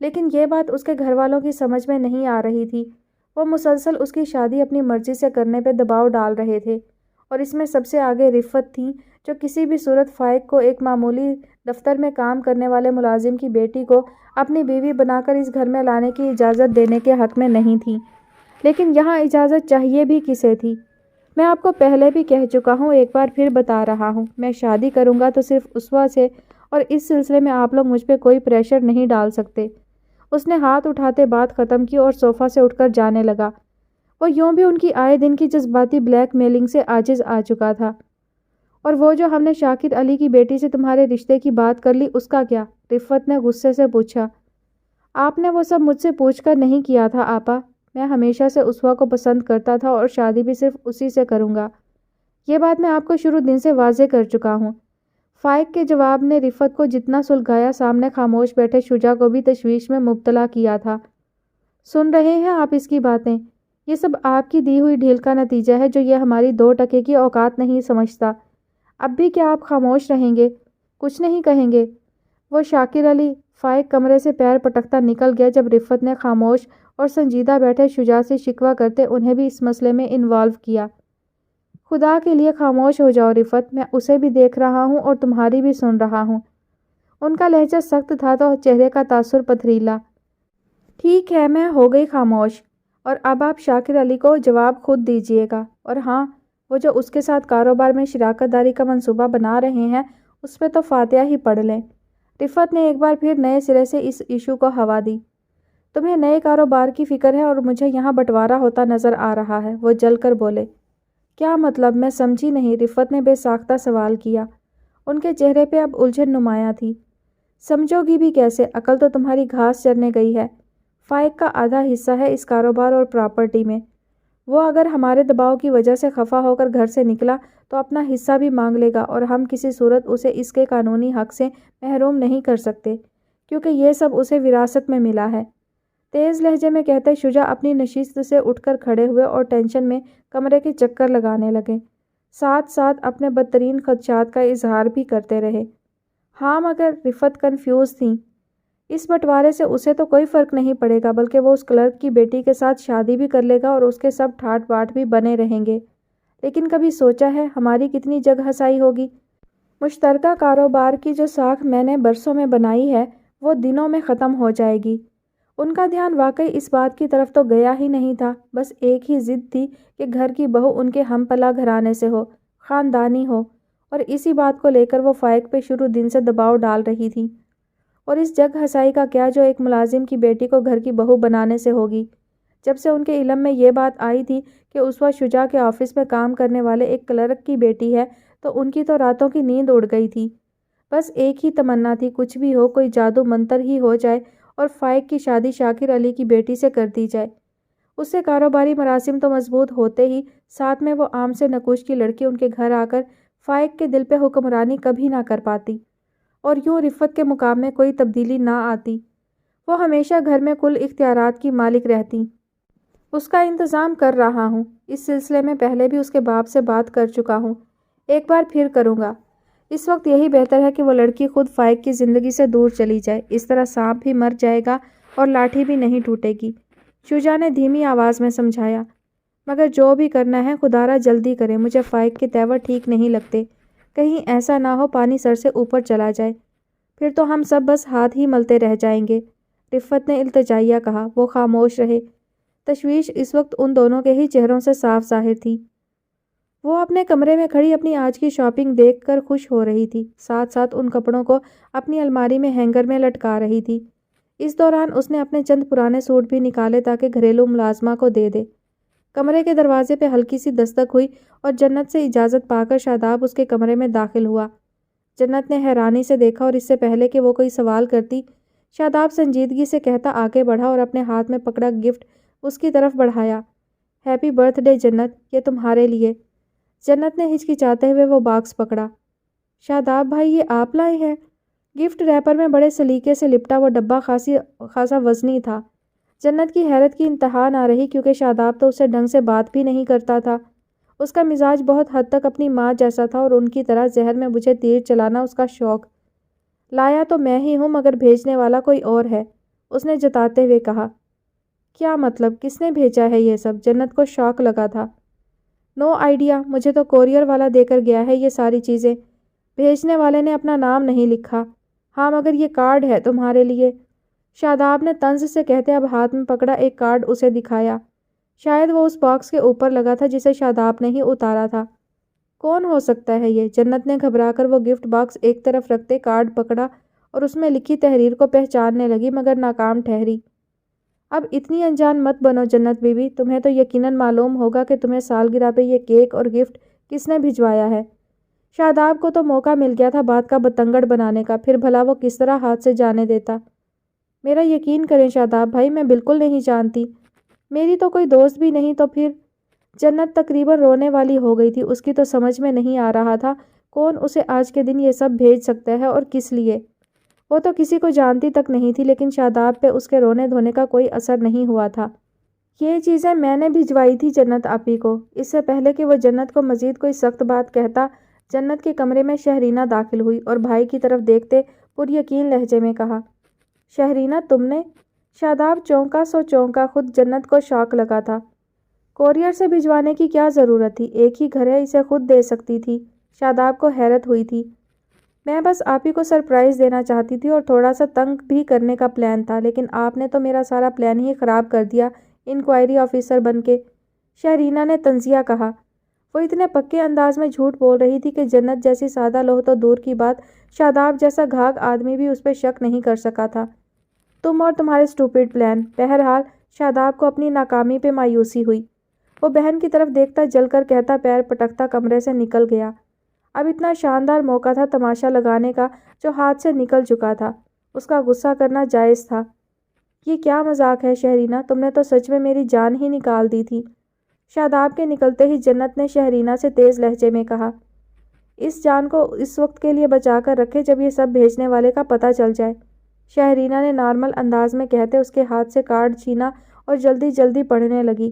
لیکن یہ بات اس کے گھر والوں کی سمجھ میں نہیں آ رہی تھی۔ وہ مسلسل اس کی شادی اپنی مرضی سے کرنے پہ دباؤ ڈال رہے تھے، اور اس میں سب سے آگے رفت تھیں جو کسی بھی صورت فائق کو، ایک معمولی دفتر میں کام کرنے والے ملازم کی بیٹی کو، اپنی بیوی بنا کر اس گھر میں لانے کی اجازت دینے کے حق میں نہیں تھیں۔ لیکن یہاں اجازت چاہیے بھی کسے تھی؟ میں آپ کو پہلے بھی کہہ چکا ہوں، ایک بار پھر بتا رہا ہوں، میں شادی کروں گا تو صرف اسوا سے، اور اس سلسلے میں آپ لوگ مجھ پہ کوئی پریشر نہیں ڈال سکتے۔ اس نے ہاتھ اٹھاتے بات ختم کی اور صوفہ سے اٹھ کر جانے لگا۔ وہ یوں بھی ان کی آئے دن کی جذباتی بلیک میلنگ سے عاجز آ چکا تھا۔ اور وہ جو ہم نے شاکر علی کی بیٹی سے تمہارے رشتے کی بات کر لی، اس کا کیا؟ رفت نے غصے سے پوچھا۔ آپ نے وہ سب مجھ سے پوچھ کر نہیں کیا تھا آپا، میں ہمیشہ سے اسوا کو پسند کرتا تھا اور شادی بھی صرف اسی سے کروں گا، یہ بات میں آپ کو شروع دن سے واضح کر چکا ہوں۔ فائق کے جواب نے رفت کو جتنا سلگایا، سامنے خاموش بیٹھے شجاع کو بھی تشویش میں مبتلا کیا تھا۔ سن رہے ہیں آپ اس کی باتیں؟ یہ سب آپ کی دی ہوئی ڈھیل کا نتیجہ ہے جو یہ ہماری 2 ٹکے کی اوقات نہیں سمجھتا۔ اب بھی کیا آپ خاموش رہیں گے؟ کچھ نہیں کہیں گے؟ وہ شاکر علی، فائق کمرے سے پیر پٹکتا نکل گیا جب رفت نے خاموش اور سنجیدہ بیٹھے شجاع سے شکوہ کرتے انہیں بھی اس مسئلے میں انوالو کیا۔ خدا کے لیے خاموش ہو جاؤ رفت، میں اسے بھی دیکھ رہا ہوں اور تمہاری بھی سن رہا ہوں۔ ان کا لہجہ سخت تھا تو چہرے کا تاثر پتھریلا۔ ٹھیک ہے، میں ہو گئی خاموش، اور اب آپ شاکر علی کو جواب خود دیجیے گا، اور ہاں، وہ جو اس کے ساتھ کاروبار میں شراکت داری کا منصوبہ بنا رہے ہیں اس پہ تو فاتحہ ہی پڑھ لیں۔ رفعت نے ایک بار پھر نئے سرے سے اس ایشو کو ہوا دی۔ تمہیں نئے کاروبار کی فکر ہے اور مجھے یہاں بٹوارا ہوتا نظر آ رہا ہے، وہ جل کر بولے۔ کیا مطلب؟ میں سمجھی نہیں، رفعت نے بے ساختہ سوال کیا۔ ان کے چہرے پہ اب الجھن نمایاں تھی۔ سمجھو گی بھی کیسے؟ عقل تو تمہاری گھاس چرنے گئی ہے۔ فائق کا آدھا حصہ ہے اس کاروبار اور پراپرٹی میں۔ وہ اگر ہمارے دباؤ کی وجہ سے خفا ہو کر گھر سے نکلا تو اپنا حصہ بھی مانگ لے گا، اور ہم کسی صورت اسے اس کے قانونی حق سے محروم نہیں کر سکتے، کیونکہ یہ سب اسے وراثت میں ملا ہے۔ تیز لہجے میں کہتے شجاع اپنی نشست سے اٹھ کر کھڑے ہوئے اور ٹینشن میں کمرے کے چکر لگانے لگے، ساتھ ساتھ اپنے بدترین خدشات کا اظہار بھی کرتے رہے۔ ہاں مگر رفعت کنفیوز تھیں۔ اس بٹوارے سے اسے تو کوئی فرق نہیں پڑے گا، بلکہ وہ اس کلرک کی بیٹی کے ساتھ شادی بھی کر لے گا اور اس کے سب ٹھاٹ باٹ بھی بنے رہیں گے۔ لیکن کبھی سوچا ہے ہماری کتنی جگ ہنسائی ہوگی؟ مشترکہ کاروبار کی جو ساکھ میں نے برسوں میں بنائی ہے وہ دنوں میں ختم ہو جائے گی۔ ان کا دھیان واقعی اس بات کی طرف تو گیا ہی نہیں تھا، بس ایک ہی ضد تھی کہ گھر کی بہو ان کے ہم پلا گھرانے سے ہو، خاندانی ہو، اور اسی بات کو لے کر وہ فائق پہ شروع دن سے دباؤ ڈال رہی تھی۔ اور اس جگ ہنسائی کا کیا جو ایک ملازم کی بیٹی کو گھر کی بہو بنانے سے ہوگی؟ جب سے ان کے علم میں یہ بات آئی تھی کہ اس وقت شجاع کے آفس میں کام کرنے والے ایک کلرک کی بیٹی ہے تو ان کی تو راتوں کی نیند اڑ گئی تھی۔ بس ایک ہی تمنا تھی، کچھ بھی ہو، کوئی جادو منتر ہی ہو جائے اور فائق کی شادی شاکر علی کی بیٹی سے کر دی جائے۔ اس سے کاروباری مراسم تو مضبوط ہوتے ہی ساتھ میں وہ عام سے نکوش کی لڑکی ان کے گھر آ کر فائق کے دل پہ حکمرانی کبھی نہ کر پاتی، اور یوں رفعت کے مقام میں کوئی تبدیلی نہ آتی۔ وہ ہمیشہ گھر میں کل اختیارات کی مالک رہتی۔ اس کا انتظام کر رہا ہوں، اس سلسلے میں پہلے بھی اس کے باپ سے بات کر چکا ہوں، ایک بار پھر کروں گا۔ اس وقت یہی بہتر ہے کہ وہ لڑکی خود فائق کی زندگی سے دور چلی جائے، اس طرح سانپ بھی مر جائے گا اور لاٹھی بھی نہیں ٹوٹے گی، شجاع نے دھیمی آواز میں سمجھایا۔ مگر جو بھی کرنا ہے خدا را جلدی کرے، مجھے فائق کے تیور ٹھیک نہیں لگتے، کہیں ایسا نہ ہو پانی سر سے اوپر چلا جائے، پھر تو ہم سب بس ہاتھ ہی ملتے رہ جائیں گے، رفعت نے التجائیہ کہا۔ وہ خاموش رہے۔ تشویش اس وقت ان دونوں کے ہی چہروں سے صاف ظاہر تھی۔ وہ اپنے کمرے میں کھڑی اپنی آج کی شاپنگ دیکھ کر خوش ہو رہی تھی، ساتھ ساتھ ان کپڑوں کو اپنی الماری میں ہینگر میں لٹکا رہی تھی۔ اس دوران اس نے اپنے چند پرانے سوٹ بھی نکالے تاکہ گھریلو ملازمہ کو دے دے۔ کمرے کے دروازے پہ ہلکی سی دستک ہوئی اور جنت سے اجازت پا کر شاداب اس کے کمرے میں داخل ہوا۔ جنت نے حیرانی سے دیکھا اور اس سے پہلے کہ وہ کوئی سوال کرتی، شاداب سنجیدگی سے کہتا آگے بڑھا اور اپنے ہاتھ میں پکڑا گفٹ اس کی طرف بڑھایا۔ ہیپی برتھ ڈے جنت، یہ تمہارے لیے۔ جنت نے ہچکچاتے ہوئے وہ باکس پکڑا۔ شاداب بھائی، یہ آپ لائے ہیں؟ گفٹ ریپر میں بڑے سلیقے سے لپٹا وہ ڈبہ خاصا وزنی تھا۔ جنت کی حیرت کی انتہا نہ رہی، کیونکہ شاداب تو اس سے ڈھنگ سے بات بھی نہیں کرتا تھا۔ اس کا مزاج بہت حد تک اپنی ماں جیسا تھا اور ان کی طرح زہر میں بجھے تیر چلانا اس کا شوق۔ لایا تو میں ہی ہوں مگر بھیجنے والا کوئی اور ہے، اس نے جتاتے ہوئے کہا۔ کیا مطلب؟ کس نے بھیجا ہے یہ سب؟ جنت کو شوق لگا تھا۔ نو آئیڈیا، مجھے تو کوریئر والا دے کر گیا ہے یہ ساری چیزیں، بھیجنے والے نے اپنا نام نہیں لکھا۔ ہاں مگر یہ کارڈ ہے تمہارے لیے، شاداب نے طنز سے کہتے اب ہاتھ میں پکڑا ایک کارڈ اسے دکھایا۔ شاید وہ اس باکس کے اوپر لگا تھا جسے شاداب نے ہی اتارا تھا۔ کون ہو سکتا ہے یہ؟ جنت نے گھبرا کر وہ گفٹ باکس ایک طرف رکھتے کارڈ پکڑا اور اس میں لکھی تحریر کو پہچاننے لگی مگر ناکام ٹھہری۔ اب اتنی انجان مت بنو جنت بی بی، تمہیں تو یقیناً معلوم ہوگا کہ تمہیں سالگرہ پہ یہ کیک اور گفٹ کس نے بھجوایا ہے۔ شاداب کو تو موقع مل گیا تھا بات کا بتنگڑ بنانے کا، پھر بھلا وہ کس طرح ہاتھ سے جانے دیتا۔ میرا یقین کریں شاداب بھائی، میں بالکل نہیں جانتی، میری تو کوئی دوست بھی نہیں۔ تو پھر؟ جنت تقریباً رونے والی ہو گئی تھی، اس کی تو سمجھ میں نہیں آ رہا تھا کون اسے آج کے دن یہ سب بھیج سکتا ہے اور کس لیے۔ وہ تو کسی کو جانتی تک نہیں تھی، لیکن شاداب پہ اس کے رونے دھونے کا کوئی اثر نہیں ہوا تھا۔ یہ چیزیں میں نے بھجوائی تھی جنت آپی کو۔ اس سے پہلے کہ وہ جنت کو مزید کوئی سخت بات کہتا، جنت کے کمرے میں شہرینہ داخل ہوئی اور بھائی کی طرف دیکھتے پر یقین لہجے میں کہا، شہرینہ تم نے؟ شاداب چونکا سو چونکا، خود جنت کو شوق لگا تھا۔ کوریئر سے بھجوانے کی کیا ضرورت تھی؟ ایک ہی گھر ہے، اسے خود دے سکتی تھی۔ شاداب کو حیرت ہوئی تھی۔ میں بس آپ ہی کو سرپرائز دینا چاہتی تھی اور تھوڑا سا تنگ بھی کرنے کا پلان تھا، لیکن آپ نے تو میرا سارا پلان ہی خراب کر دیا انکوائری آفیسر بن کے، شہرینہ نے طنزیہ کہا۔ وہ اتنے پکے انداز میں جھوٹ بول رہی تھی کہ جنت جیسی سادہ لوح تو دور کی بات، شاداب جیسا گھاگ آدمی بھی اس پہ شک نہیں کر سکا تھا۔ تم اور تمہارے سٹوپڈ پلان۔ بہرحال شاداب کو اپنی ناکامی پہ مایوسی ہوئی۔ وہ بہن کی طرف دیکھتا جل کر کہتا پیر پٹکتا کمرے سے نکل گیا۔ اب اتنا شاندار موقع تھا تماشا لگانے کا جو ہاتھ سے نکل چکا تھا۔ اس کا غصہ کرنا جائز تھا۔ یہ کیا مذاق ہے شہرینہ، تم نے تو سچ میں میری جان ہی نکال دی تھی، شاداب کے نکلتے ہی جنت نے شہرینہ سے تیز لہجے میں کہا۔ اس جان کو اس وقت کے لیے بچا کر رکھے جب یہ سب بھیجنے والے کا پتہ چل جائے، شہرینہ نے نارمل انداز میں کہتے اس کے ہاتھ سے کارڈ چھینا اور جلدی جلدی پڑھنے لگی۔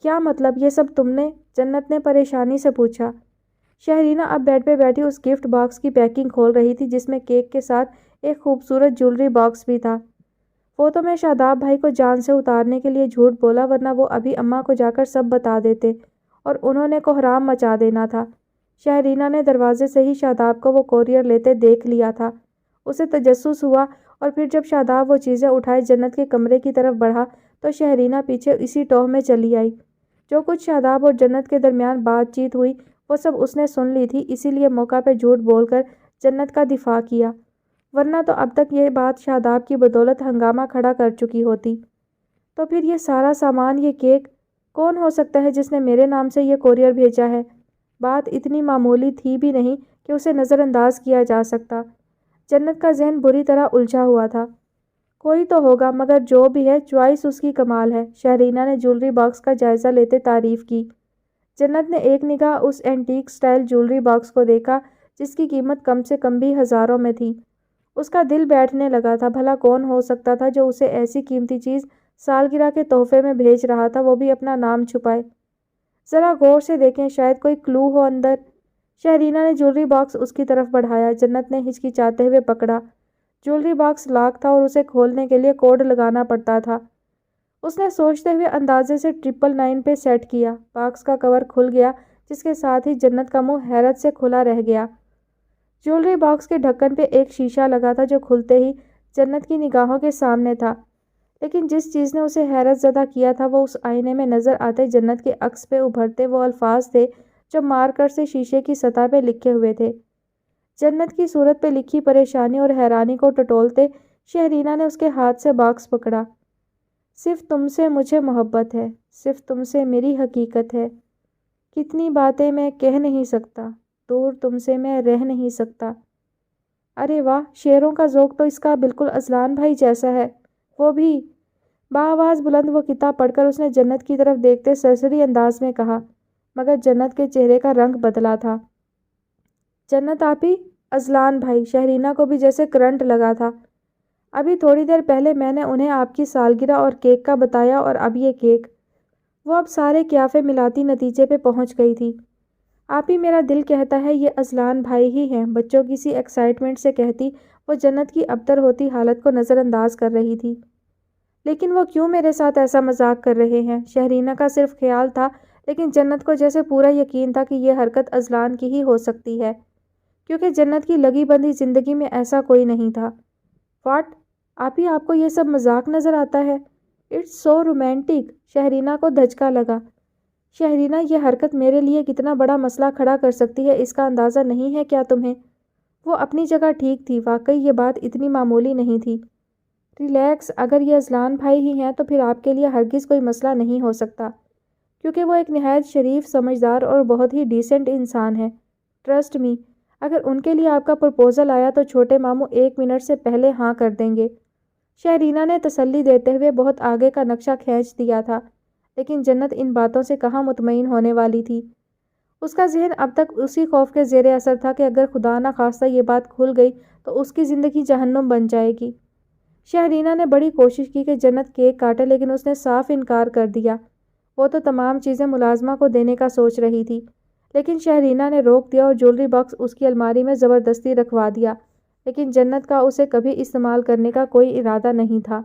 کیا مطلب یہ سب تم نے؟ جنت نے پریشانی سے پوچھا۔ شہرینہ اب بیڈ پہ بیٹھی اس گفٹ باکس کی پیکنگ کھول رہی تھی جس میں کیک کے ساتھ ایک خوبصورت جولری باکس بھی تھا۔ وہ تو میں شاداب بھائی کو جان سے اتارنے کے لیے جھوٹ بولا، ورنہ وہ ابھی اماں کو جا کر سب بتا دیتے اور انہوں نے کوہرام مچا دینا تھا۔ شہرینہ نے دروازے سے ہی شاداب کو وہ کوریئر لیتے دیکھ لیا تھا۔ اسے تجسس ہوا اور پھر جب شاداب وہ چیزیں اٹھائے جنت کے کمرے کی طرف بڑھا تو شہرینہ پیچھے اسی ٹوہ میں چلی آئی۔ جو کچھ شاداب اور جنت کے درمیان بات چیت ہوئی وہ سب اس نے سن لی تھی، اسی لیے موقع پہ جھوٹ بول کر جنت کا دفاع کیا، ورنہ تو اب تک یہ بات شاداب کی بدولت ہنگامہ کھڑا کر چکی ہوتی۔ تو پھر یہ سارا سامان، یہ کیک، کون ہو سکتا ہے جس نے میرے نام سے یہ کوریئر بھیجا ہے؟ بات اتنی معمولی تھی بھی نہیں کہ اسے نظر انداز کیا جا سکتا۔ جنت کا ذہن بری طرح الجھا ہوا تھا۔ کوئی تو ہوگا، مگر جو بھی ہے چوائس اس کی کمال ہے، شہرینہ نے جولری باکس کا جائزہ لیتے تعریف کی۔ جنت نے ایک نگاہ اس اینٹیک سٹائل جولری باکس کو دیکھا جس کی قیمت کم سے کم بھی ہزاروں میں تھی۔ اس کا دل بیٹھنے لگا تھا، بھلا کون ہو سکتا تھا جو اسے ایسی قیمتی چیز سالگرہ کے تحفے میں بھیج رہا تھا، وہ بھی اپنا نام چھپائے۔ ذرا غور سے دیکھیں، شاید کوئی کلو ہو اندر۔ شہرینہ نے جولری باکس اس کی طرف بڑھایا۔ جنت نے ہچکچاتے ہوئے پکڑا۔ جولری باکس لاک تھا اور اسے کھولنے کے لیے کوڈ لگانا پڑتا تھا۔ اس نے سوچتے ہوئے اندازے سے 999 پہ سیٹ کیا۔ باکس کا کور کھل گیا جس کے ساتھ ہی جنت کا منہ حیرت سے کھلا رہ گیا۔ جولری باکس کے ڈھکن پہ ایک شیشہ لگا تھا جو کھلتے ہی جنت کی نگاہوں کے سامنے تھا، لیکن جس چیز نے اسے حیرت زدہ کیا تھا وہ اس آئینے میں نظر آتے جنت کے عکس پہ ابھرتے وہ الفاظ تھے جو مارکر سے شیشے کی سطح پہ لکھے ہوئے تھے۔ جنت کی صورت پہ لکھی پریشانی اور حیرانی کو ٹٹولتے شہرینہ نے اس کے ہاتھ سے باکس پکڑا۔ صرف تم سے مجھے محبت ہے، صرف تم سے میری حقیقت ہے، کتنی باتیں میں کہہ نہیں سکتا، دور تم سے میں رہ نہیں سکتا۔ ارے واہ، شعروں کا ذوق تو اس کا بالکل اذلان بھائی جیسا ہے، وہ بھی۔ بآواز بلند وہ کتاب پڑھ کر اس نے جنت کی طرف دیکھتے سرسری انداز میں کہا، مگر جنت کے چہرے کا رنگ بدلا تھا۔ جنت آپی، اذلان بھائی، شہرینہ کو بھی جیسے کرنٹ لگا تھا۔ ابھی تھوڑی دیر پہلے میں نے انہیں آپ کی سالگرہ اور کیک کا بتایا اور اب یہ کیک۔ وہ اب سارے قیافے ملاتی نتیجے پہ پہنچ گئی تھی۔ آپی، میرا دل کہتا ہے یہ اذلان بھائی ہی ہیں، بچوں کی سی ایکسائٹمنٹ سے کہتی وہ جنت کی ابتر ہوتی حالت کو نظر انداز کر رہی تھی۔ لیکن وہ کیوں میرے ساتھ ایسا مذاق کر رہے ہیں؟ شہرینہ کا صرف خیال تھا، لیکن جنت کو جیسے پورا یقین تھا کہ یہ حرکت اذلان کی ہی ہو سکتی ہے، کیونکہ جنت کی لگی بندھی زندگی میں ایسا کوئی نہیں تھا۔ واٹ؟ آپی، آپ کو یہ سب مذاق نظر آتا ہے؟ It's so romantic. شہرینہ کو دھچکا لگا۔ شہرینہ، یہ حرکت میرے لیے کتنا بڑا مسئلہ کھڑا کر سکتی ہے اس کا اندازہ نہیں ہے کیا تمہیں؟ وہ اپنی جگہ ٹھیک تھی، واقعی یہ بات اتنی معمولی نہیں تھی۔ ریلیکس، اگر یہ اذلان بھائی ہی ہیں تو پھر آپ کے لیے ہرگز کوئی مسئلہ نہیں ہو سکتا، کیونکہ وہ ایک نہایت شریف، سمجھدار اور بہت ہی ڈیسنٹ انسان ہے۔ ٹرسٹ می، اگر ان کے لیے آپ کا پرپوزل آیا تو چھوٹے ماموں 1 منٹ سے پہلے ہاں کر دیں گے۔ شہرینہ نے تسلی دیتے ہوئے بہت آگے کا نقشہ کھینچ دیا تھا، لیکن جنت ان باتوں سے کہاں مطمئن ہونے والی تھی۔ اس کا ذہن اب تک اسی خوف کے زیر اثر تھا کہ اگر خدا نہ خواستہ یہ بات کھل گئی تو اس کی زندگی جہنم بن جائے گی۔ شہرینہ نے بڑی کوشش کی کہ جنت کیک کاٹے، لیکن اس نے صاف انکار کر دیا۔ وہ تو تمام چیزیں ملازمہ کو دینے کا سوچ رہی تھی، لیکن شہرینہ نے روک دیا اور جولری باکس اس کی الماری میں زبردستی رکھوا دیا، لیکن جنت کا اسے کبھی استعمال کرنے کا کوئی ارادہ نہیں تھا۔